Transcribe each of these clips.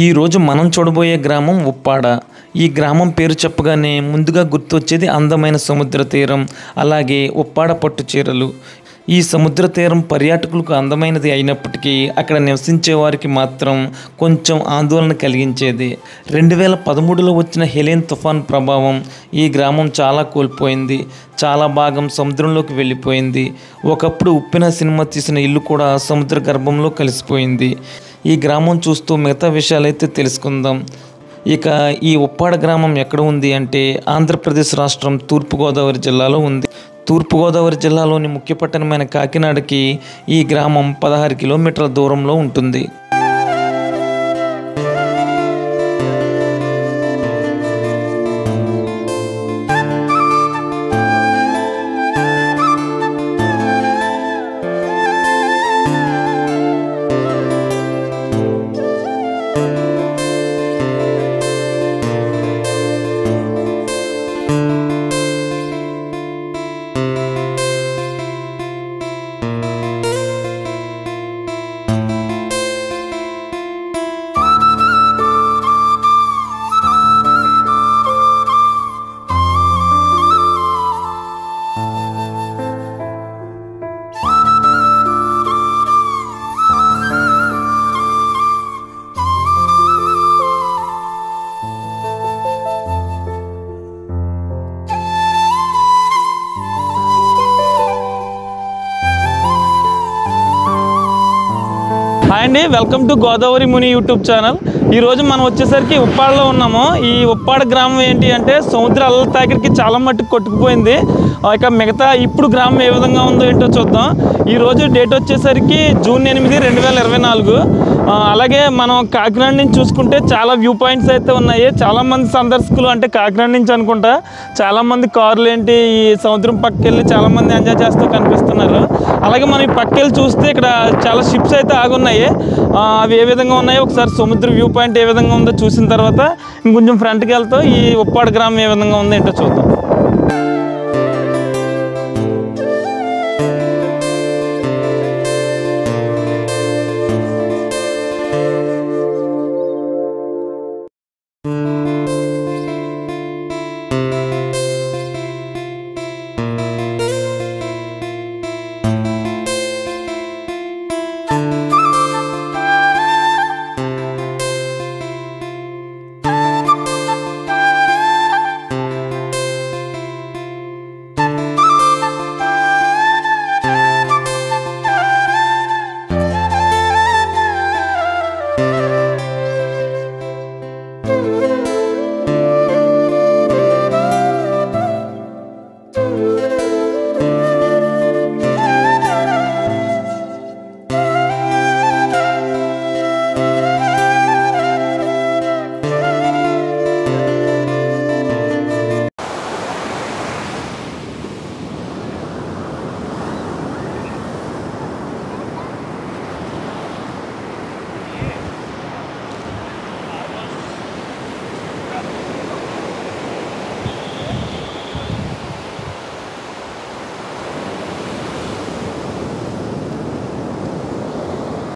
ఈరోజు మనం చూడబోయే గ్రామం ఉప్పాడ. ఈ గ్రామం పేరు చెప్పగానే ముందుగా గుర్తొచ్చేది అందమైన సముద్ర తీరం, అలాగే ఉప్పాడ పట్టు చీరలు. ఈ సముద్ర తీరం పర్యాటకులకు అందమైనది అయినప్పటికీ అక్కడ నివసించే వారికి మాత్రం కొంచెం ఆందోళన కలిగించేది. 2013లో వచ్చిన హెలెన్ తుఫాన్ ప్రభావం ఈ గ్రామం చాలా కోల్పోయింది. చాలా భాగం సముద్రంలోకి వెళ్ళిపోయింది. ఒకప్పుడు ఉప్పెన సినిమా తీసిన ఇల్లు కూడా సముద్ర గర్భంలో కలిసిపోయింది. ఈ గ్రామం చూస్తూ మిగతా విషయాలైతే తెలుసుకుందాం. ఇక ఈ ఉప్పాడ గ్రామం ఎక్కడ ఉంది అంటే ఆంధ్రప్రదేశ్ రాష్ట్రం తూర్పుగోదావరి జిల్లాలో ఉంది. తూర్పుగోదావరి జిల్లాలోని ముఖ్య పట్టణమైన కాకినాడకి ఈ గ్రామం 16 కిలోమీటర్ల దూరంలో ఉంటుంది. హాయ్ అండి, welcome to Godavari Muni YouTube channel. ఈరోజు మనం వచ్చేసరికి ఉప్పాడలో ఉన్నాము. ఈ ఉప్పాడ గ్రామం ఏంటి అంటే సముద్ర అలల తాకిడికి చాలా మట్టుకు కొట్టుకుపోయింది. ఇక మిగతా ఇప్పుడు గ్రామం ఏ విధంగా ఉందో ఏంటో చూద్దాం. ఈరోజు డేట్ వచ్చేసరికి జూన్ 8, 2024. అలాగే మనం కాకినాడ నుంచి చూసుకుంటే చాలా వ్యూ పాయింట్స్ అయితే ఉన్నాయి. చాలామంది సందర్శకులు అంటే కాకినాడ నుంచి అనుకుంటా చాలామంది కార్లు ఏంటి ఈ సముద్రం పక్కకెళ్ళి చాలామంది ఎంజాయ్ చేస్తూ కనిపిస్తున్నారు. అలాగే మనం ఈ పక్కకెళ్ళి చూస్తే ఇక్కడ చాలా షిప్స్ అయితే ఆగున్నాయి. అవి ఏ విధంగా ఉన్నాయో ఒకసారి సముద్ర వ్యూ పాయింట్ ఏ విధంగా ఉందో చూసిన తర్వాత ఇంకొంచెం ఫ్రంట్కి వెళ్తాం. ఈ ఉప్పాడ గ్రామం ఏ విధంగా ఉందో ఏంటో చూద్దాం.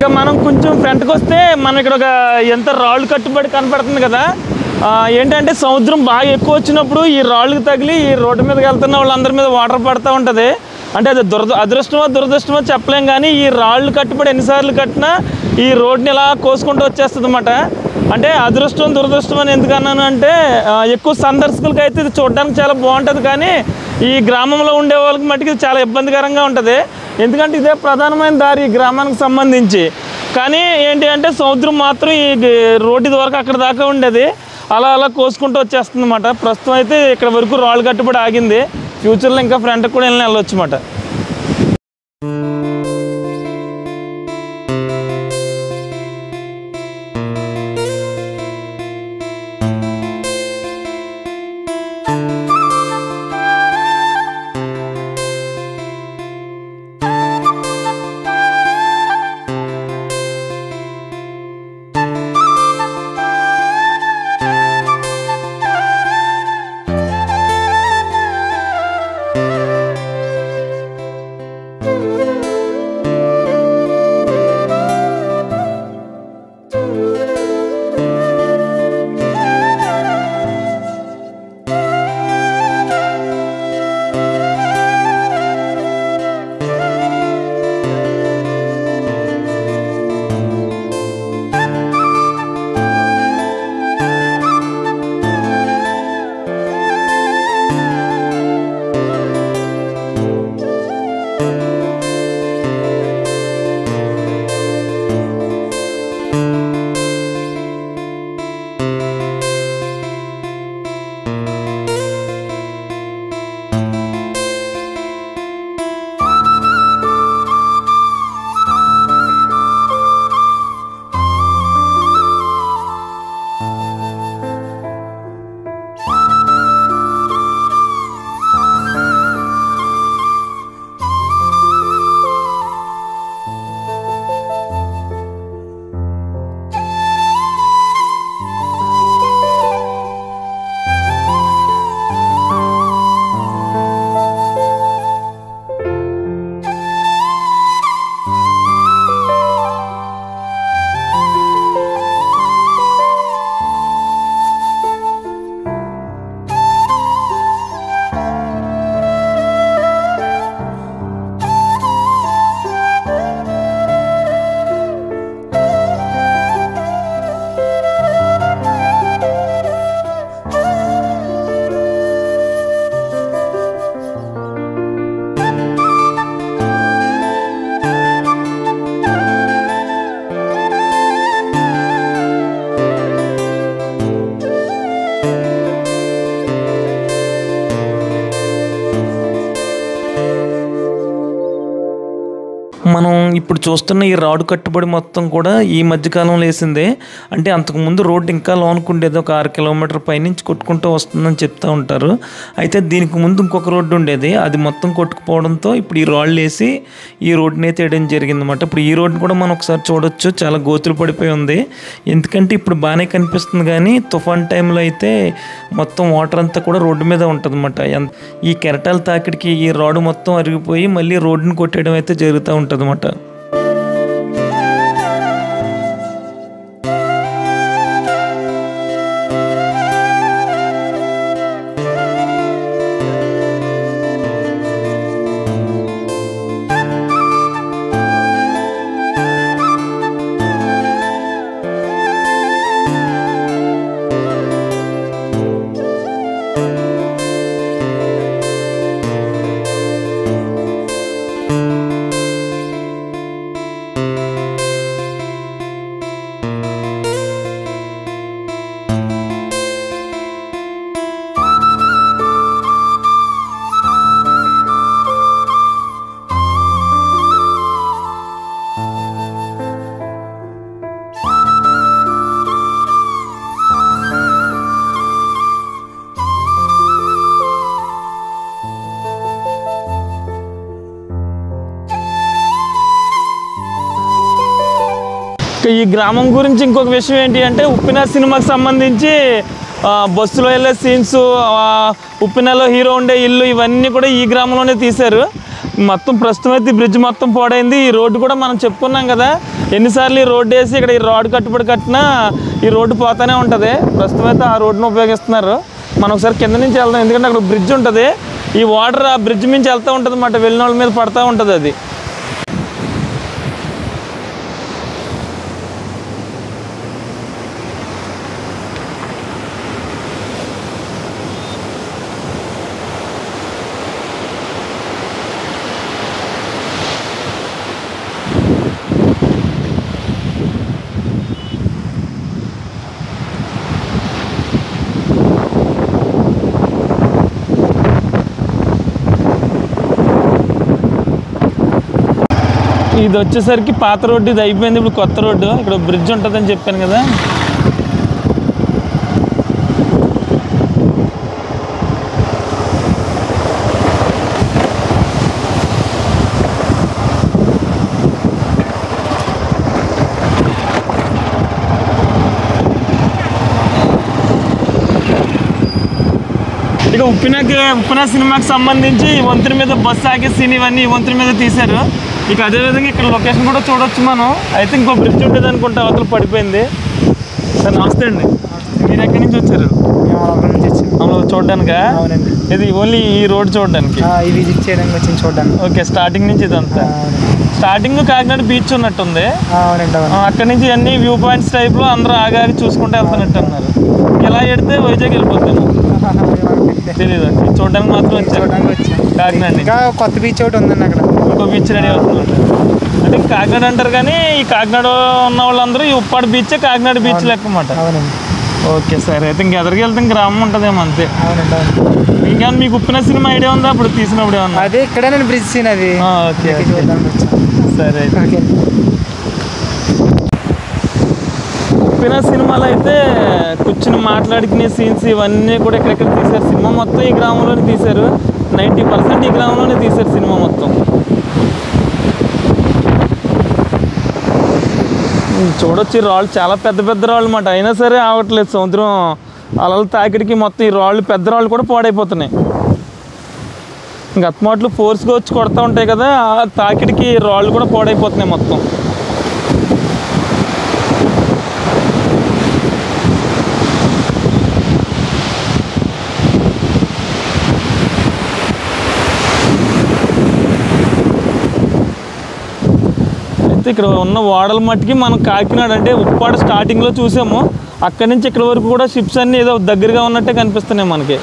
ఇక మనం కొంచెం ఫ్రంట్కి వస్తే మనం ఇక్కడ ఒక ఎంత రాళ్ళు కట్టుబడి కనపడుతుంది కదా. ఏంటంటే సముద్రం బాగా ఎక్కువ వచ్చినప్పుడు ఈ రాళ్ళకి తగిలి ఈ రోడ్డు మీదకి వెళ్తున్న వాళ్ళందరి మీద వాటర్ పడుతూ ఉంటుంది. అంటే అది అదృష్టమో దురదృష్టమో చెప్పలేం, కానీ ఈ రాళ్ళు కట్టుబడి ఎన్నిసార్లు కట్టినా ఈ రోడ్ని ఇలా కోసుకుంటూ వచ్చేస్తుంది అన్నమాట. అంటే అదృష్టం దురదృష్టం అని ఎందుకన్నాను అంటే ఎక్కువ సందర్శకులకి అయితే ఇది చూడడానికి చాలా బాగుంటుంది, కానీ ఈ గ్రామంలో ఉండే వాళ్ళకి మట్టుకు చాలా ఇబ్బందికరంగా ఉంటుంది. ఎందుకంటే ఇదే ప్రధానమైన దారి ఈ గ్రామానికి సంబంధించి. కానీ ఏంటి అంటే సముద్రం మాత్రం ఈ రోడ్డు వరకు అక్కడ దాకా ఉండేది, అలా అలా కోసుకుంటూ వచ్చేస్తుంది అన్నమాట. ప్రస్తుతం అయితే ఇక్కడ వరకు రాళ్ళు కట్టుబడి ఆగింది. ఫ్యూచర్లో ఇంకా ఫ్రంట్కి కూడా వెళ్ళొచ్చు అన్నమాట. మనం ఇప్పుడు చూస్తున్న ఈ రాడ్ కట్టుబడి మొత్తం కూడా ఈ మధ్యకాలంలో వేసిందే. అంటే అంతకుముందు రోడ్డు ఇంకా లోనికి ఉండేది, ఒక 6 కిలోమీటర్ పైనుంచి కొట్టుకుంటూ వస్తుందని చెప్తూ ఉంటారు. అయితే దీనికి ముందు ఇంకొక రోడ్డు ఉండేది, అది మొత్తం కొట్టుకుపోవడంతో ఇప్పుడు ఈ రాళ్ళు వేసి ఈ రోడ్డుని అయితే వేయడం జరిగిందన్నమాట. ఇప్పుడు ఈ రోడ్డు కూడా మనం ఒకసారి చూడొచ్చు, చాలా గోతులు పడిపోయి ఉంది. ఎందుకంటే ఇప్పుడు బాగానే కనిపిస్తుంది, కానీ తుఫాన్ టైంలో అయితే మొత్తం వాటర్ అంతా కూడా రోడ్డు మీద ఉంటుంది అన్నమాట. ఈ కెరటాల తాకిడికి ఈ రాడ్ మొత్తం అరిగిపోయి మళ్ళీ రోడ్డుని కొట్టేయడం అయితే జరుగుతూ ఉంటుంది అన్నమాట. ఈ గ్రామం గురించి ఇంకొక విషయం ఏంటి అంటే, ఉప్పెన సినిమాకి సంబంధించి బస్సులో వెళ్ళే సీన్స్, ఉప్పెనలో హీరో ఉండే ఇల్లు, ఇవన్నీ కూడా ఈ గ్రామంలోనే తీశారు. మొత్తం ప్రస్తుతం అయితే ఈ బ్రిడ్జ్ మొత్తం పాడైంది. ఈ రోడ్డు కూడా మనం చెప్పుకున్నాం కదా, ఎన్నిసార్లు ఈ రోడ్డు వేసి ఇక్కడ ఈ రాడ్ కట్టుబడి కట్టినా ఈ రోడ్డు పోతూనే ఉంటుంది. ప్రస్తుతం అయితే ఆ రోడ్డును ఉపయోగిస్తున్నారు. మనం ఒకసారి కింద నుంచి వెళ్దాం, ఎందుకంటే అక్కడ బ్రిడ్జ్ ఉంటుంది. ఈ వాటర్ ఆ బ్రిడ్జ్ నుంచి వెళ్తూ ఉంటుంది అన్నమాట, వెళ్ళిన వాళ్ళ మీద పడుతూ ఉంటుంది అది. ఇది వచ్చేసరికి పాత రోడ్డు, ఇది అయిపోయింది. ఇప్పుడు కొత్త రోడ్డు, ఇక్కడ బ్రిడ్జ్ ఉంటుందని చెప్పాను కదా. ఇక ఉప్పెన సినిమాకి సంబంధించి ఈ వంతెన మీద బస్సు ఆగే సీన్ ఇవన్నీ ఈ వంతెన మీద తీశారు. ఇక అదేవిధంగా ఇక్కడ లొకేషన్ కూడా చూడొచ్చు మనం. అయితే ఇంకో బ్రిడ్జ్ ఉంటుంది అనుకుంటా, అవతల పడిపోయింది. సార్ నమస్తే అండి, మీరు ఎక్కడి నుంచి వచ్చారు? చూడడానికా? ఇది ఓన్లీ ఈ రోడ్ చూడడానికి, విజిట్ చేయడానికి వచ్చింది చూడడానికి. ఓకే, స్టార్టింగ్ నుంచి ఇదంతా. స్టార్టింగ్ కాకినాడ బీచ్ ఉన్నట్టుంది, అక్కడ నుంచి అన్ని వ్యూ పాయింట్స్ టైప్లో అందరూ ఆగాగి చూసుకుంటూ వెళ్తున్నట్టు అన్నారు. ఇలా ఎడితే వైజాగ్ వెళ్ళిపోతాము, తెలీదు. చూడడానికి మాత్రం వచ్చారు కాకినాడ. ఇంకా కొత్త బీచ్ ఒకటి ఉందండి అక్కడ, ఇంకో బీచ్ రెడీ అవుతుంది. అంటే కాకినాడ అంటారు కానీ ఈ కాకినాడ ఉన్న వాళ్ళందరూ ఈ ఉప్పాడ బీచ్ కాకినాడ బీచ్ లెక్క అన్నమాట. ఓకే సార్, అయితే ఇంక ఎదరికి వెళ్తే గ్రామం ఉంటుందేమో అంతే. ఇంకా మీకు ఉప్పెన సినిమా ఐడియా ఉందా అప్పుడు తీసినప్పుడు ఏమన్నా? అదే ఇక్కడ నేను బ్రిడ్జ్ సీన్ అది. ఓకే సరే. ఉప్పెన సినిమాలో అయితే కూర్చుని మాట్లాడుకునే సీన్స్ ఇవన్నీ కూడా ఎక్కడెక్కడ తీశారు. సినిమా మొత్తం ఈ గ్రామంలోనే తీశారు, 90% ఈ గ్రామంలోనే తీశారు సినిమా మొత్తం. చూడొచ్చు, ఈ రాళ్ళు చాలా పెద్ద పెద్ద రాళ్ళు అన్నమాట. అయినా సరే ఆగట్లేదు, సముద్రం అలల తాకిడికి మొత్తం ఈ రాళ్ళు, పెద్ద రాళ్ళు కూడా పాడైపోతున్నాయి. ఇంకా అత్మాట్లు ఫోర్స్గా వచ్చి కొడతా ఉంటాయి కదా, ఆ తాకిడికి రాళ్ళు కూడా పాడైపోతున్నాయి మొత్తం. ఇక్కడ ఉన్న ఓడల మట్టికి మనం కాకినాడ అంటే ఉప్పాడ స్టార్టింగ్లో చూసాము, అక్కడి నుంచి ఇక్కడ వరకు కూడా షిప్స్ అన్నీ ఏదో దగ్గరగా ఉన్నట్టే కనిపిస్తున్నాయి మనకి.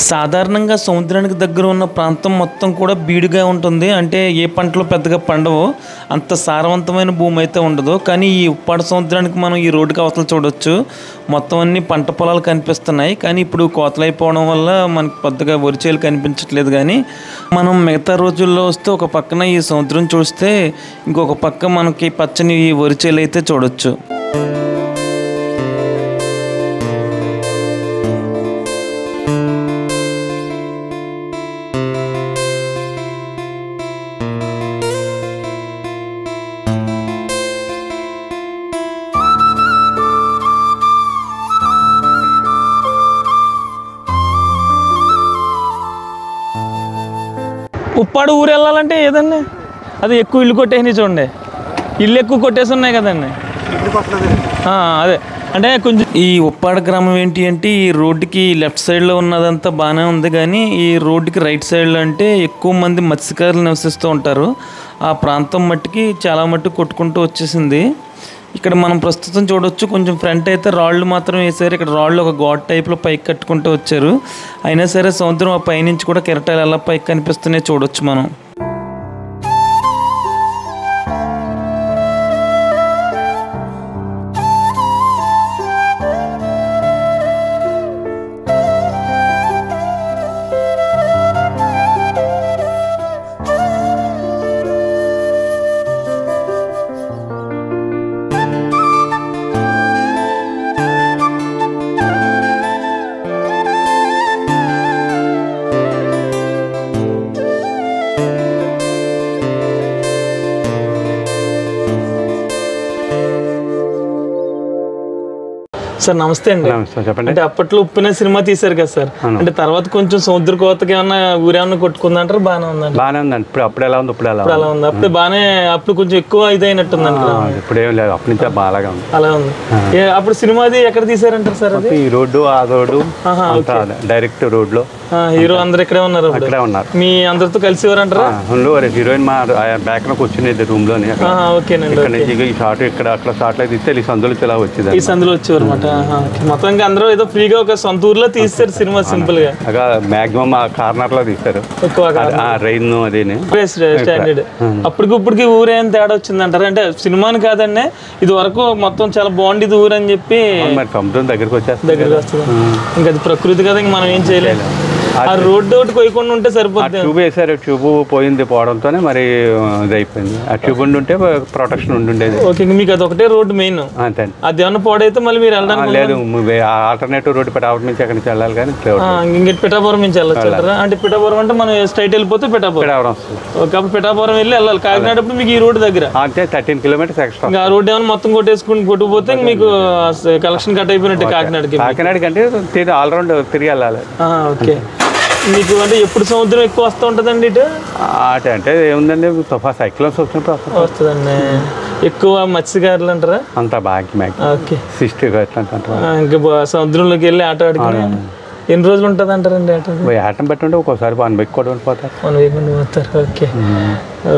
సాధారణంగా సముద్రానికి దగ్గర ఉన్న ప్రాంతం మొత్తం కూడా బీడుగా ఉంటుంది. అంటే ఏ పంటలు పెద్దగా పండవు, అంత సారవంతమైన భూమి అయితే ఉండదు. కానీ ఈ ఉప్పాడ సముద్రానికి మనం ఈ రోడ్డుకి అవతల చూడొచ్చు, మొత్తం అన్ని పంట పొలాలు కనిపిస్తున్నాయి. కానీ ఇప్పుడు కోతలు అయిపోవడం వల్ల మనకి పెద్దగా వరిచేలు కనిపించట్లేదు. కానీ మనం మిగతా రోజుల్లో వస్తే ఒక పక్కన ఈ సముద్రం చూస్తే ఇంకొక పక్క మనకి పచ్చని ఈ వరిచేలు అయితే చూడొచ్చు. ఉప్పాడు ఊరు వెళ్ళాలంటే ఏదండి, అది ఎక్కువ ఇల్లు కొట్టేసి చూడండి, ఇల్లు ఎక్కువ కొట్టేసి ఉన్నాయి కదండి. అదే అంటే కొంచెం ఈ ఉప్పాడ గ్రామం ఏంటి అంటే ఈ రోడ్డుకి లెఫ్ట్ సైడ్లో ఉన్నదంతా బాగానే ఉంది. కానీ ఈ రోడ్డుకి రైట్ సైడ్లో అంటే ఎక్కువ మంది మత్స్యకారులు నివసిస్తూ ఉంటారు. ఆ ప్రాంతం మట్టికి చాలా మట్టుకు కొట్టుకుంటూ వచ్చేసింది. ఇక్కడ మనం ప్రస్తుతం చూడవచ్చు, కొంచెం ఫ్రంట్ అయితే రాళ్ళు మాత్రం వేసారు. ఇక్కడ రాళ్ళు ఒక గాడ్ టైప్లో పైకి కట్టుకుంటూ వచ్చారు. అయినా సరే సముద్రం ఆ పైనుంచి కూడా కెరటాలు ఎలా పైకి కనిపిస్తున్నాయి చూడొచ్చు మనం. సార్ నమస్తే అండి. చెప్పండి. అంటే అప్పట్లో ఉప్పిన సినిమా తీశారు కదా సార్, అంటే తర్వాత కొంచెం సముద్ర కోతకి ఏమన్నా ఊరేమన్నా కొట్టుకుందంటారు? బాగానే ఉందండి. బాగానే ఉందండి. ఇప్పుడు అప్పుడు ఎలా ఉంది, ఇప్పుడు అలా ఉంది. అప్పుడు బాగానే, అప్పుడు కొంచెం ఎక్కువ ఇదైనట్టుందండి. ఇప్పుడు ఏం లేదు, అప్పటి నుంచి బాగా ఉంది. అలా ఉంది. అప్పుడు సినిమాది ఎక్కడ తీసారంటారు సార్? అది ఈ రోడ్డు, ఆ రోడ్డు డైరెక్ట్ రోడ్ లో హీరో అందరు ఇక్కడే ఉన్నారు. ఇక్కడే ఉన్నారు. మీ అందరితో కలిసివారంటారా? హీరోయిన్ మా బ్యాక్ లో కూర్చునేది రూమ్ లోని. ఓకేనండి. ఈ షార్ట్ ఇక్కడ అక్కడ షార్ట్ లో తీస్తే ఈ సందులో ఇలా వచ్చేది. ఈ సందులో వచ్చేవారు అనమాట. మొత్తంగా అందరూ ఏదో ఫ్రీగా ఒక సొంత ఊర్లో తీస్తారు సినిమా, సింపుల్ గా. మాక్సిమం ఆ కార్నర్ లో తీస్తారు ఎక్కువ, రైన్ అదే స్టాండర్డ్. అప్పటికి ఇప్పటికి ఊరేం తేడా వచ్చిందంటారు? అంటే సినిమాని కాదండి, ఇది వరకు మొత్తం చాలా బాగుండేది ఊరు అని చెప్పి. సముద్రం దగ్గరికి వస్తుంది, ఇంకా అది ప్రకృతి కదా, ఇంక మనం ఏం చేయలేము. ఆ రోడ్డు ఒకటి కొయ్యకుండా ఉంటే సరిపోతుంది. ట్యూబ్ వేసారు, ట్యూబ్ పోయింది, పోవడంతోనే మరి ఇది అయిపోయింది. ఆ ట్యూబ్ ఉంటే ప్రొటెక్షన్ ఉండేది. ఓకే, మీకు అది ఒకటే రోడ్డు మెయిన్. అంతే. అది ఏమన్నా పోడైతే మళ్ళీ మీరు వెళ్ళడానికి లేదు, ఆల్టర్నేటివ్ రోడ్డు పిఠాపురం నుంచి అక్కడి నుంచి వెళ్ళాలి. కానీ ఇంక పిఠాపురం నుంచి వెళ్ళొచ్చు. అంటే పిఠాపురం అంటే మనం స్ట్రైట్ వెళ్ళిపోతే పిఠాపురం వస్తుంది. కాబట్టి పిఠాపురం వెళ్ళాలి. కాకినాడ ఇప్పుడు మీకు ఈ రోడ్డు దగ్గర అంటే 13 కిలోమీటర్స్ ఎక్స్ట్రా. ఆ రోడ్డు ఏమైనా మొత్తం కొట్టుకుపోతే మీకు కలెక్షన్ కట్ అయిపోయినట్టు కాకినాడకి అంటే ఆల్రౌండ్ తిరిగి వెళ్ళాలి. ఓకే. మీకు అంటే ఎప్పుడు సముద్రం ఎక్కువ వస్తూ ఉంటుందండి ఇటు? అంటే ఏముందండి, సైక్లోన్స్ వచ్చినప్పుడు వస్తుందండి. ఎక్కువ మత్స్యకారులు అంటారా? అంత బాగా ఓకే. 60 ఇంకా సముద్రంలోకి వెళ్ళి ఆట ఆడుకుని ఎన్ని రోజులు ఉంటుంది అంటారండి? ఆటం పెట్టండి, ఒక్కోసారి 1 వీక్ కూడా ఉండిపోతారు. 1 వీక్ ఉండిపోతారు. ఓకే.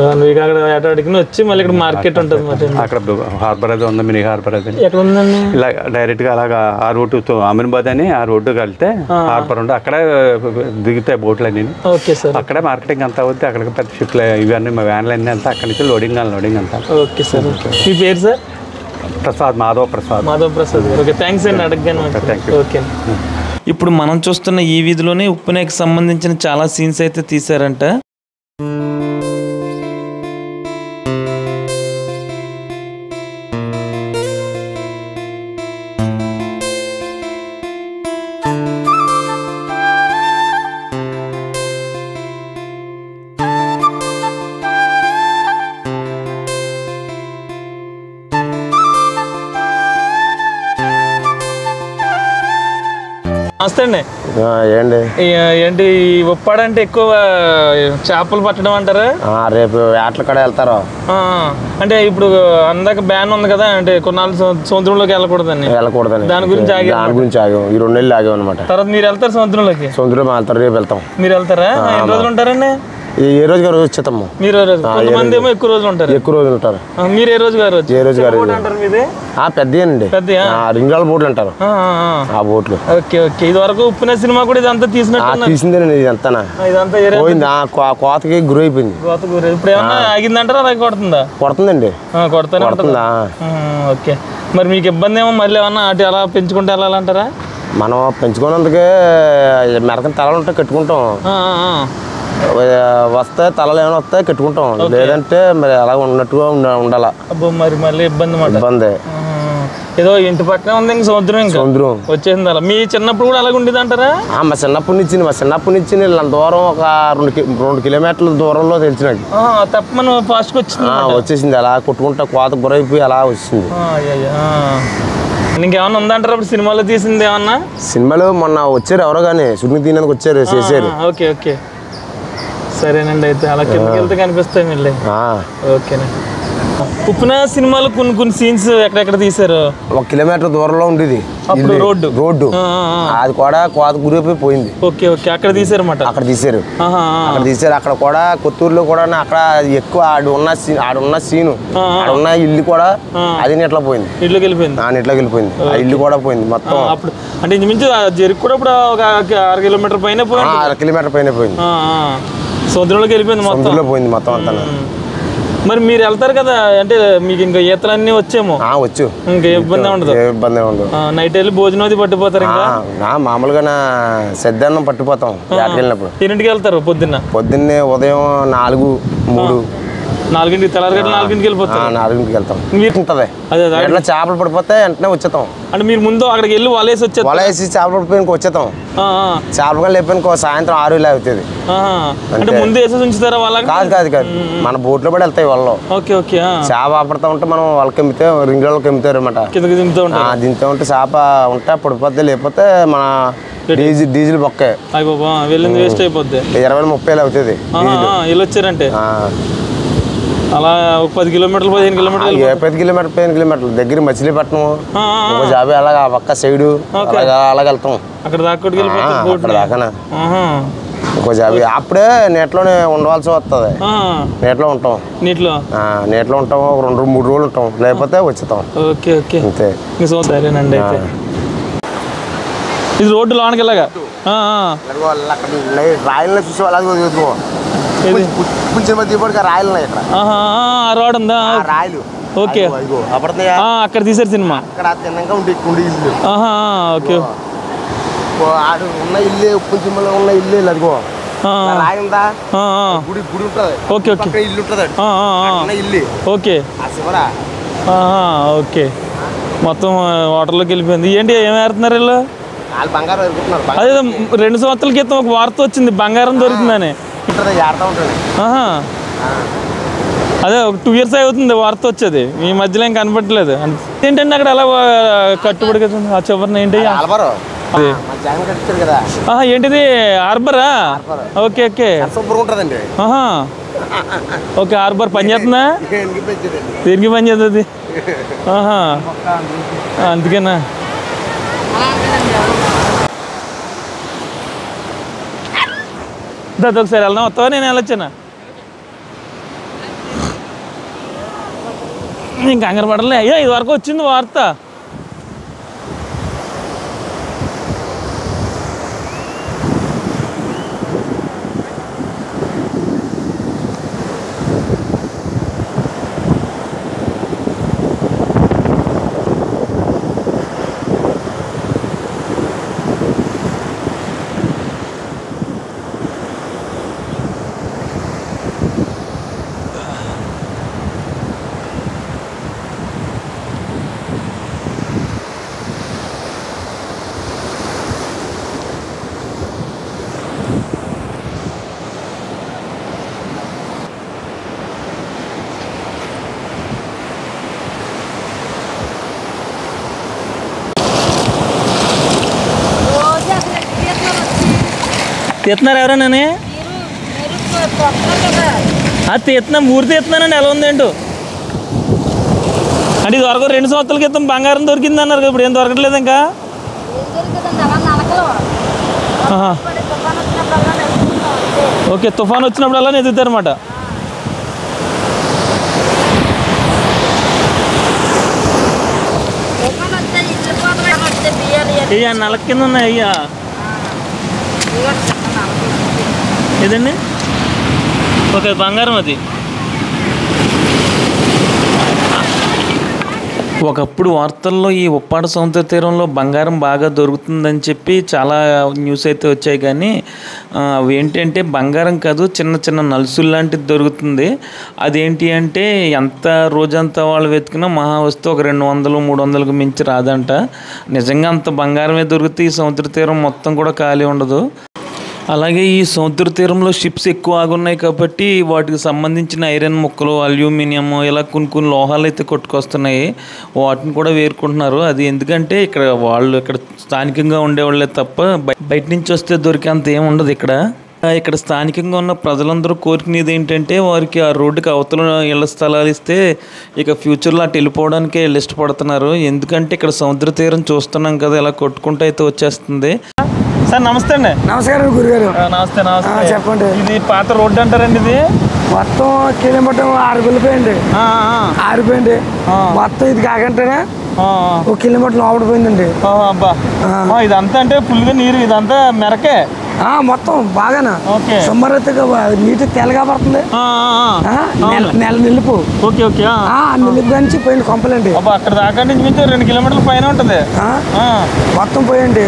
1 వీక్ అక్కడ ఆట ఆడుకుని వచ్చి మళ్ళీ ఇక్కడ మార్కెట్ ఉంటుంది మాట. అక్కడ హార్బర్ అది ఉంది, మినీ హార్బర్ అది. ఎక్కడ ఉందండి? ఇలా డైరెక్ట్ గా అలాగా ఆ రోడ్డు అమీనాబాద్ అని ఆ రోడ్డుకి వెళ్తే హార్బర్ ఉంది, అక్కడే దిగుతాయి బోట్లు అన్ని. Okay sir. అక్కడే మార్కెటింగ్ అంతా అవుతుంది. అక్కడికి పెద్ద షిప్లు ఇవన్నీ వ్యాన్లు అన్నీ వెళ్తా, అక్కడి నుంచి లోడింగ్ అంతా. Okay sir. మీ పేరు sir? Prasad, Madhav Prasad. Okay, thanks అండి, అడగగాను. ఓకే. ఇప్పుడు మనం చూస్తున్న ఈ వీధిలోనే ఉప్పినకి సంబంధించిన చాలా సీన్స్ అయితే తీశారంట. నమస్తే అండి. ఏంటి ఉప్పాడ అంటే ఎక్కువ చేపలు పట్టడం అంటారా? రేపు వేటల కూడా వెళ్తారు. అంటే ఇప్పుడు అందాక బ్యాన్ ఉంది కదా, అంటే కొన్నాళ్ళు సముద్రంలోకి వెళ్ళకూడదని. దాని గురించి ఆగాం. ఈ 2 నెలలు ఆగాం అనమాట. తర్వాత మీరు వెళ్తారు సముద్రంలోకి? సముద్రం వెళ్తారు, రేపు వెళ్తాం. మీరు వెళ్తారా? ఎన్ని రోజులు ఉంటారండి? ఏ రోజుగా రోజు వచ్చేస్తాము. మీరు కొంతమంది ఏమో ఎక్కువ రోజులు ఉంటారు. ఎక్కువ రోజులు ఉంటారు. మీరు ఏ రోజు గారు ఏ రోజు గారు అంటారు మీది? పెద్దయండి, రింగాల బోట్లు అంటారు ఆ బోట్లు. Okay okay. ఇది వరకు ఉప్పున సినిమా కూడా ఇదంతా తీసిందేనండి. ఇదంతా పోయింది, కోతకి గురి అయిపోయింది. ఇప్పుడు ఏమన్నా ఆగిందంటారా అలాగే కొడుతుందా? కొడుతుందండి, కొడుతుందా? ఓకే. మరి మీకు ఇబ్బంది ఏమో మళ్ళీ ఏమన్నా అటు ఎలా పెంచుకుంటే వెళ్ళాలంటారా? మనం పెంచుకున్నందుకే మెరకని తలలు ఉంటాయి కట్టుకుంటాం. వస్తే తలలు ఏమైనా వస్తాయి కట్టుకుంటాం, లేదంటే మరి అలా ఉన్నట్టుగా ఉండాలా. మరి మళ్ళీ ఇబ్బంది. ఏదో ఇంటి పక్కన ఉంది ఇంక సముద్రం వచ్చేసింది. అలా మీ చిన్నప్పుడు కూడా అలాగే ఉండేది అంటారా? మా చిన్నప్పటి నుంచి దూరం ఒక 2 కిలోమీటర్ల దూరంలో తెలిసినది తప్పమని ఫాస్ట్గా వచ్చేసింది. అలా కొట్టుకుంటా కోత గురైపోయి అలా వచ్చింది. ఇంకేమన్నా ఉందంటారా ఇప్పుడు సినిమాలో తీసింది ఏమన్నా? సినిమాలో మొన్న వచ్చారు ఎవరో కానీ షూటింగ్ తీయడానికి వచ్చారు, చేశారు. ఓకే ఓకే, సరేనండి. అయితే అలా కిందకి వెళ్తే కనిపిస్తాయి మళ్ళీ. ఓకేనండి. ఉప్పున సినిమాలో కొన్ని సీన్స్ ఎక్కడెక్కడ తీసారు? 1 కిలోమీటర్ దూరంలో ఉండేది రోడ్డు, అది కూడా కోత గురైపోయి పోయింది. ఓకే ఓకే, అక్కడ తీసారు అన్నమాట. అక్కడ తీసారు. అక్కడ కూడా కొత్తూరులో కూడా అక్కడ ఎక్కువ ఆడున్న సీను ఆడున్న ఇల్లు కూడా అది నీటిలో పోయింది. నీటిలోకి వెళ్ళిపోయింది. ఆ ఇల్లు కూడా పోయింది మొత్తం. అప్పుడు అంటే ఇంచుమించు జరిగి కూడా ఇప్పుడు ఒక 1/2 కిలోమీటర్ పైన పోయింది. 1/2 కిలోమీటర్ పైన పోయింది. సముద్రంలోకి వెళ్ళిపోయింది మొత్తం అంతా. మరి మీరు వెళ్తారు కదా, అంటే మీకు ఇంకా ఈతలన్నీ వచ్చేమో? వచ్చు, ఇంకా ఇబ్బంది ఉండదు. నైట్ వెళ్ళి భోజనం అది పట్టిపోతారు? ఇంకా మామూలుగా సద్దన్నం పట్టిపోతాం. వెళ్ళినప్పుడు ఎన్నింటికి వెళ్తారు? పొద్దున్నే ఉదయం 4, 3, 4కి తెల్లారిగట్ల 4కి వెళ్ళిపోతాం. 4కి వెళ్తాం. అదే చేపలు పడిపోతే వెంటనే వచ్చేస్తాం. అంటే మీరు ముందు అక్కడికి వెళ్ళి వలేసి చేపలు పడిపోయి వచ్చేస్తాం. చేపలు లేకపోయినా సాయంత్రం 6 ఇలా అవుతుంది. అంటే ముందు వేసేసి ఉంచుతారా వాళ్ళకి? కాదు, మన బోట్లో కూడా వెళ్తాయి వాళ్ళు. Okay okay. చేప పడతా ఉంటే మనం వాళ్ళకి అమ్మితే రింగ్ వాళ్ళకి అమ్ముతారు అనమాట. దింపుతూ ఉంటే చేప ఉంటే పడిపోద్ది, లేకపోతే మన డీజిల్ బొక్కే వెళ్ళింది వేస్ట్ అయిపోద్ది. 20-30 అవుతుంది వెళ్ళొచ్చారంటే. అలా 10 కిలోమీటర్లు 15 కిలోమీటర్లు 15 కిలోమీటర్లు దగ్గర మచిలీపట్నం జాబీ అలాగా పక్క సైడు అలాగ వెళ్తాం. అక్కడ దాకా ఇంకో జాబీ అప్పుడే నీటిలోనే ఉండవలసి వస్తుంది. నీటిలో ఉంటాం. నీటిలో ఉంటాం. 2-3 రోజులు ఉంటాం, లేకపోతే వచ్చేస్తాం. ఓకే ఓకే, అంతే. సరేనండి. అయితే ఇది రోడ్డు లోనికి వెళ్ళగా రాయల్లో చూసే వాళ్ళు రోడ్ ఉందా? రాయలు. ఓకే, అక్కడ తీసారు సినిమా. ఓకే. ఉన్న ఇల్లే ఉప్పు సినిమాలో ఉన్న ఇల్లు అదిగో రాయి ఉందా, గుడి ఉంటుంది. ఓకే ఓకే, ఇల్లు ఉంటుంది. ఇల్లు ఓకే ఓకే. మొత్తం వాటర్లోకి వెళ్ళిపోయింది. ఏంటి ఏం ఏరుతున్నారు వీళ్ళు? అదే 2 సంవత్సరాల క్రితం ఒక వార్త వచ్చింది, బంగారం దొరుకుతుందని. అదే ఒక 2 years అవుతుంది వార్త వచ్చేది. ఈ మధ్యలో ఏం కనపడలేదు. ఏంటంటే అక్కడ అలా కట్టుబడి ఆ చివరిన ఏంటి? ఏంటిది? హార్బరా? Okay okay okay. హార్బర్ పని చేస్తుందా? తిరిగి పని చేస్తుంది. అందుకేనా? ఒకసారి వెళ్దాం, వస్తావా? నేను వెళ్ళొచ్చానా? నేను కంగారు పడలే. అయ్యో ఇది వరకు వచ్చింది వార్త. తీస్తున్నారు ఎవరైనా? అది తీస్తున్నాం, ఊరు తీస్తున్నానండి. ఎలా ఉందేంటో అంటే ఇది వరకు 2 సంవత్సరాల క్రితం బంగారం దొరికింది అన్నారు కదా, ఇప్పుడు ఏం దొరకట్లేదు ఇంకా? ఓకే, తుఫాన్ వచ్చినప్పుడు అలా ఎదుగుతారన్నమాట. అయ్యా నలక కింద ఉన్నాయి అయ్యా. ఏదండి? ఓకే, బంగారం అది. ఒకప్పుడు వార్తల్లో ఈ ఉప్పాడ సముద్ర తీరంలో బంగారం బాగా దొరుకుతుందని చెప్పి చాలా న్యూస్ అయితే వచ్చాయి, కానీ అవి ఏంటంటే బంగారం కాదు, చిన్న చిన్న నలుసులు లాంటిది దొరుకుతుంది. అదేంటి అంటే ఎంత రోజంతా వాళ్ళు వెతికినా మహా వస్తే ఒక 200-300కు మించి రాదంట. నిజంగా అంత బంగారమే దొరికితే ఈ సముద్ర తీరం మొత్తం కూడా ఖాళీ ఉండదు. అలాగే ఈ సముద్ర తీరంలో షిప్స్ ఎక్కువ ఆగున్నాయి కాబట్టి వాటికి సంబంధించిన ఐరన్ ముక్కలు, అల్యూమినియం, ఇలా కొన్ని లోహాలు అయితే కొట్టుకొస్తున్నాయి. వాటిని కూడా వేరుకుంటున్నారు. అది ఎందుకంటే ఇక్కడ స్థానికంగా ఉండేవాళ్ళే తప్ప బయట నుంచి వస్తే దొరికేంత ఏమి ఉండదు. ఇక్కడ స్థానికంగా ఉన్న ప్రజలందరూ కోరుకునేది ఏంటంటే వారికి ఆ రోడ్డుకి అవతల ఇళ్ల స్థలాలు ఇస్తే ఇక ఫ్యూచర్లో అటు వెళ్ళిపోవడానికే ఇష్టపడుతున్నారు. ఎందుకంటే ఇక్కడ సముద్ర తీరం చూస్తున్నాం కదా, ఇలా కొట్టుకుంటూ అయితే వచ్చేస్తుంది. సార్ నమస్తే అండి. నమస్కారం గురుగారు. నమస్తే. చెప్పండి. ఇది పాత రోడ్డు అంటారండి? ఇది మొత్తం కిలోమీటర్ ఆరిపోయింది. మొత్తం ఇది కాకంటేనే 1 కిలోమీటర్ లోపడిపోయిందండి. అబ్బా, ఇదంతా అంటే ఫుల్గా నీరు, ఇదంతా మెరకే మొత్తం బాగానా సుమారుగా నీటి తెల్లగా పడుతుంది. నెల నిలుపు. Okay okay. నిలుపు నుంచి పోయింది కొంపలండి. అక్కడ దాకా నుంచి 2 కిలోమీటర్ల పైన ఉంటుంది. మొత్తం పోయండి.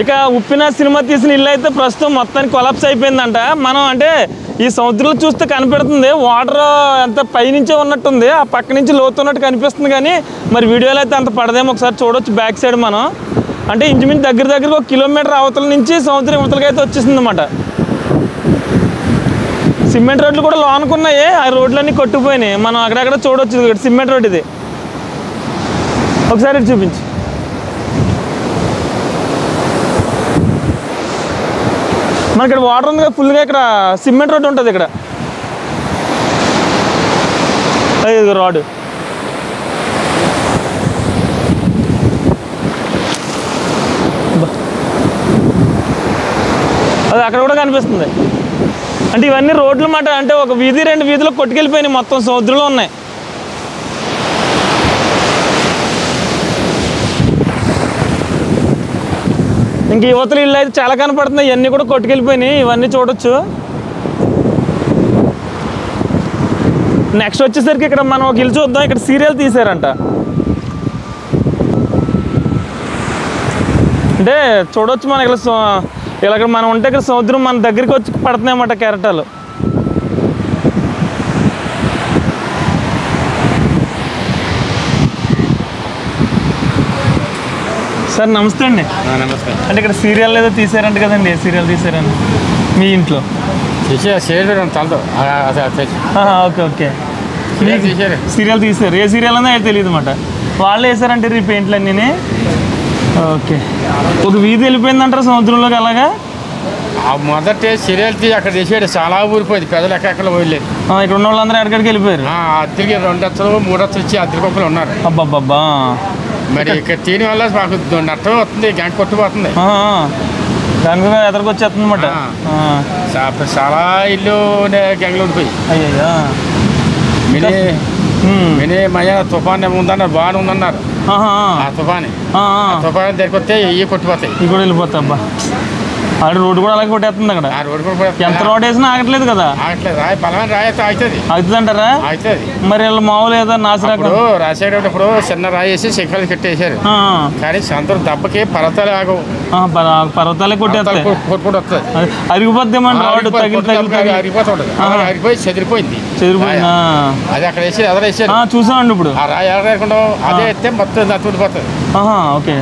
ఇక ఉప్పిన సినిమా తీసిన ఇల్లు అయితే ప్రస్తుతం మొత్తానికి కొలాప్స్ అయిపోయిందంట. మనం అంటే ఈ సముద్రంలో చూస్తే కనిపెడుతుంది వాటర్ ఎంత పైనుంచే ఉన్నట్టుంది, ఆ పక్క నుంచి లోతు ఉన్నట్టు కనిపిస్తుంది, కానీ మరి వీడియోలో అయితే అంత పడదేమో. ఒకసారి చూడవచ్చు బ్యాక్ సైడ్ మనం. అంటే ఇంచుమించు దగ్గర 1 కిలోమీటర్ అవతల నుంచి సముద్రం అవతలకి అయితే వచ్చేసింది అన్నమాట. సిమెంట్ రోడ్లు కూడా లోనుకున్నాయి, ఆ రోడ్లన్నీ కొట్టుకుపోయినాయి. మనం అక్కడక్కడ చూడవచ్చు. సిమెంట్ రోడ్ ఇది. ఒకసారి చూపించు. మనకి ఇక్కడ వాటర్ ఉంది కదా ఫుల్గా, ఇక్కడ సిమెంట్ రోడ్ ఉంటుంది. ఇక్కడ రోడ్ అది అక్కడ కూడా కనిపిస్తుంది. అంటే ఇవన్నీ రోడ్లు మాట, అంటే ఒక వీధి 2 వీధులు కొట్టుకెళ్ళిపోయినాయి, మొత్తం సముద్రంలో ఉన్నాయి. ఇంక యువతలు ఇల్లు అయితే చాలా కనపడుతున్నాయి, ఇవన్నీ కూడా కొట్టుకెళ్ళిపోయినాయి. ఇవన్నీ చూడొచ్చు. నెక్స్ట్ వచ్చేసరికి ఇక్కడ మనం ఒక ఇల్లు చూద్దాం. ఇక్కడ సీరియల్ తీసారంట. అంటే చూడవచ్చు మనం ఇక్కడ మనం ఉంటే ఇక్కడ సముద్రం మన దగ్గరికి వచ్చి పడుతున్నాయి అన్నమాట కెరటాలు. సార్ నమస్తే అండి. నమస్తే. అంటే ఇక్కడ సీరియల్ ఏదో తీసారంట కదండి, ఏ సీరియల్ తీసారండి మీ ఇంట్లో? ఓకే ఓకే, సీరియల్ తీసారు. ఏ సీరియల్ అన్నా తెలియదు అన్నమాట. వాళ్ళు వేసారంటే ఈ పెయింట్లు అన్నీ. ఓకే, ఒక వీధి వెళ్ళిపోయిందంటారా సముద్రంలోకి అలాగా? మొదట సీరియల్ తీసి అక్కడ తీసేది చాలా ఊరిపోయింది, ప్రజలు ఎక్కడ పోయలేదు. ఇక్కడ ఉన్న వాళ్ళందరూ ఎక్కడికి వెళ్ళిపోయారు. అద్దరికి 2 అత్తలు 3 అత్తలు వచ్చి అద్దరి కుప్పలు ఉన్నారు. అబ్బాబ్బా, మరి ఇక్కడ తీయడం వల్ల మాకు నష్టం వస్తుంది, గంట కొట్టుపోతుంది, దాని కూడా ఎదరికొచ్చేస్తుంది అనమాట. చాలా ఇల్లు గంగలు ఉండిపోయి. అయ్యా, మినీ మయ తుఫాన్ ఉందన్నారు, బాగానే ఉందన్నారు. ఆ తుఫాన్ దగ్గరికి వస్తే ఇవి కొట్టిపోతాయి, ఇవి కూడా వెళ్ళిపోతాయి. అబ్బా, ఆడ రోడ్డు కూడా అలాగే కొట్టేస్తుంది అక్కడ. ఆ రోడ్డు కూడా ఎంత రోడ్ వేసినా ఆగట్లేదు కదా. ఆగట్లేదు, బలమైన రాయి అయితే అవుతుంది. అవుతుంది అంటారా? అవుతుంది. మరి వీళ్ళు మామూలు ఏదో నాశనం రాసేటప్పుడు చిన్న రాయి వేసి శిఖరాలు కట్టేసారు. కానీ సంతరం దెబ్బకి పర్వతాలు ఆగవు, పర్వతాలే కొట్టేస్తాయి, కొట్టుకుంటూ వస్తుంది, అరిగిపోద్దేమో రోడ్డు అరిగిపోతుంటది. అరిగిపోయి చెదిరిపోయింది. అది అక్కడ వేసి ఎదర వేసారు, చూసామండి. ఇప్పుడు ఆ రాయి ఎదర వేయకుండా అదే ఎత్తే మొత్తం తూడిపోతుంది. ఓకే,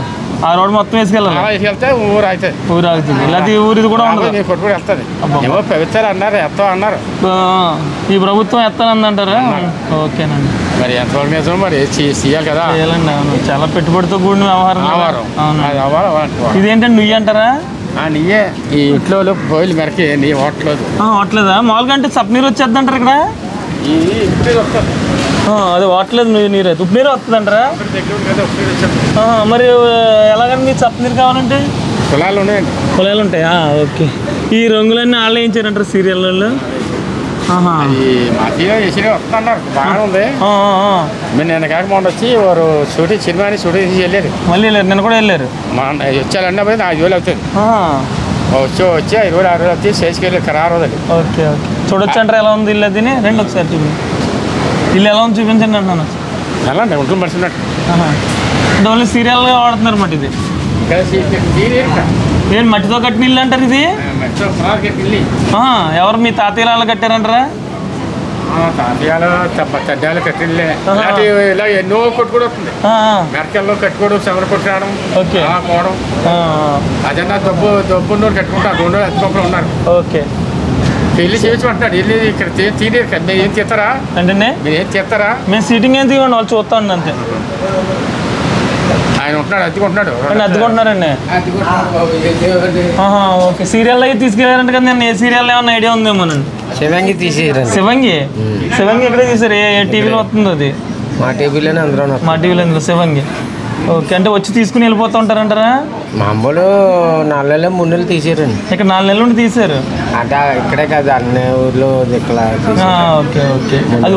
ఆ రోడ్డు మొత్తం వేసుకెళ్ళాలి. వేసుకెళ్తే ఊరు అవుతుంది, ఊరు ఆగుతుంది. ఇలాంటి ఊరిది కూడా ఉండదు, కొట్టుకుని వెళ్తుంది. ఏమో పవిత్రాలు అన్నారు, ఎత్తాం అన్నారు. ఈ ప్రభుత్వం ఎత్తానందంటారా? ఓకేనండి. మరి ఎంతవరకు నిజం మరి చేయాలి కదా. చేయాలండి, అవును. చాలా పెట్టుబడితో కూడిన వ్యవహారం. ఇదేంటండి నువ్వు అంటారా? నీయే ఈ ఇంట్లో పోయిలు మెరకి నీ హోటలేదు. హోటలేదా? మామూలుగా అంటే సప్నీరు వచ్చేద్దంటారు ఇక్కడ. అది వాటలేదు నీరు అయితే ఉప్పు నీరు వస్తుంది అంటారా? మరి ఎలాగండి మీకు సప్నీరు కావాలంటే? పొలాలు ఉన్నాయండి. పొలాలు ఉంటాయా? ఓకే. ఈ రంగులన్నీ వాళ్ళు వేయించారంటారు సీరియల్ వాళ్ళు? వస్తున్నారు, బాగానే ఉంది. మీరు నిన్న కాక మొన్న వచ్చి వారు షూటింగ్ సినిమాని షూటింగ్ తీసి వెళ్ళారు. మళ్ళీ వెళ్ళారు, నిన్న కూడా వెళ్ళారు. వచ్చారంటే 5 వేలు అవుతుంది. వచ్చి 5 వేలు 6 వేలు వచ్చి చేసుకెళ్ళి ఖరారు అవుతుంది. ఓకే ఓకే, చూడొచ్చు అంటారా ఎలా ఉంది ఇల్లు? అది రెండు ఒకసారి చూపించండి, ఇల్లు ఎలా ఉంది చూపించండి అంటున్నాను. ఎలా అండి ఉంటుంది మనిషి ఉన్నట్టు. అంటే ఓన్లీ సీరియల్గా వాడుతున్నారు అన్నమాట. ఇది ఏంటి మట్టితో కట్టిన ఇల్లు అంటారు ఇది? ఎవరు మీ తాతయ్యలు అలా కట్టారంటారా? తాతయ్యాలు తడ్డాలు కట్టిళ్ళే. ఇలా ఎన్నో కొట్టుకోవడం వస్తుంది, మెరకల్లో కట్టుకోవడం, చెమర కొట్టడం, పోవడం. అదన్నా దబ్బున్నోరు కట్టుకుంటారు, 2 అతికొక్కలు ఉన్నారు. ఓకే, పెళ్లి చేయించమంటున్నాడు. వెళ్ళి ఇక్కడ తీయరు కదా. మీరు ఏం తీస్తారా అంటే? మీరు ఏం తీస్తారా? మేము సీటింగ్ ఏం తీయండి, వాళ్ళు చూస్తాండి అంతే. ఆయన ఉంటున్నాడు, అద్దెకుంటున్నాడు. అద్దెకుంటున్నారండి. ఓకే, సీరియల్ అయితే తీసుకెళ్ళారంట కదా. నేను ఏ సీరియల్ ఏమన్నా ఐడియా ఉందేమోనండి. శివంగి తీసేయరు. శివంగి ఎక్కడే తీసారు? ఏ టీవీలో వస్తుంది అది? మా టీవీలోనే, అందులో మా టీవీలో అందులో శివంగి. ఓకే, అంటే వచ్చి తీసుకుని వెళ్ళిపోతూ ఉంటారంటారా? మామూలు 4 నెలలు 3 నెలలు తీసారండి. ఇక్కడ 4 నెలల నుండి తీసారు అంటే ఇక్కడే కాదు, అన్ని ఊర్లో ఇక్కడ. ఓకే ఓకే, అది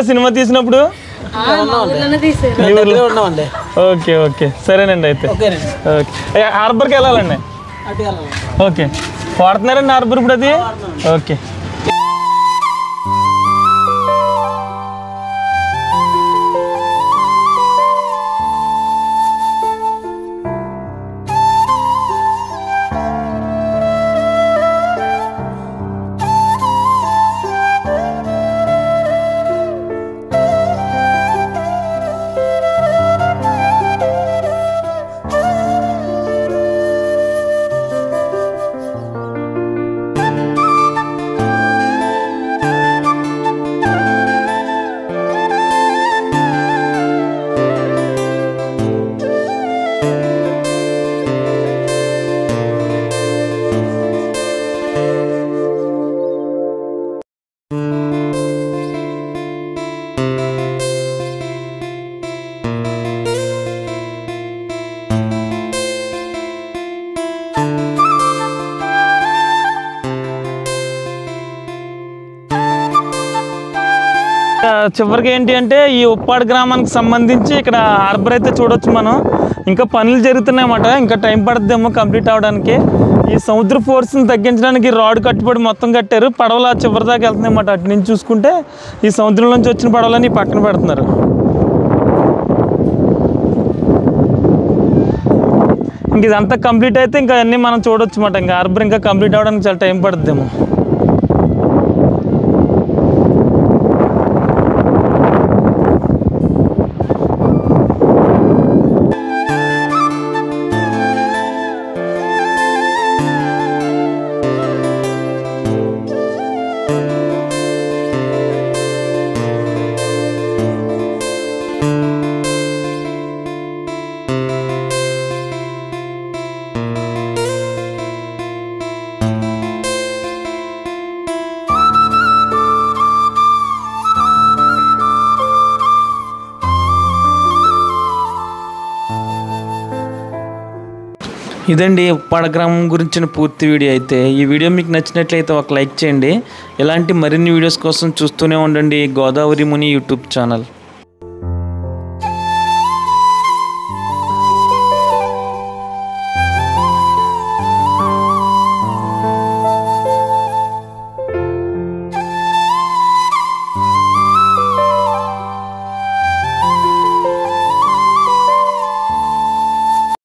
ఊర్లో సినిమా తీసినప్పుడు? ఓకే ఓకే సరేనండి అయితే. ఓకే హార్బర్కి వెళ్ళాలండి. ఓకే వాడుతున్నారండి హార్బర్ ఇప్పుడు అది? ఓకే చివరికి ఏంటి అంటే ఈ ఉప్పాడ గ్రామానికి సంబంధించి ఇక్కడ హార్బర్ అయితే చూడొచ్చు మనం. ఇంకా పనులు జరుగుతున్నాయి అన్నమాట. ఇంకా టైం పడుతుందేమో కంప్లీట్ అవ్వడానికి. ఈ సముద్ర ఫోర్స్ని తగ్గించడానికి రాడ్ కట్టుబడి మొత్తం కట్టారు. పడవలు ఆ చివరి దాకా వెళ్తున్నాయి అన్నమాట. అటు నుంచి చూసుకుంటే ఈ సముద్రం నుంచి వచ్చిన పడవలని పక్కన పెడుతున్నారు. ఇంక ఇదంతా కంప్లీట్ అయితే ఇంకా అన్నీ మనం చూడొచ్చు అన్నమాట. ఇంకా హార్బర్ ఇంకా కంప్లీట్ అవ్వడానికి చాలా టైం పడుతుందేమో. ఇదండి ఉప్పాడ గ్రామం గురించిన పూర్తి వీడియో అయితే. ఈ వీడియో మీకు నచ్చినట్లయితే ఒక లైక్ చేయండి. ఇలాంటి మరిన్ని వీడియోస్ కోసం చూస్తూనే ఉండండి గోదావరి ముని యూట్యూబ్ ఛానల్.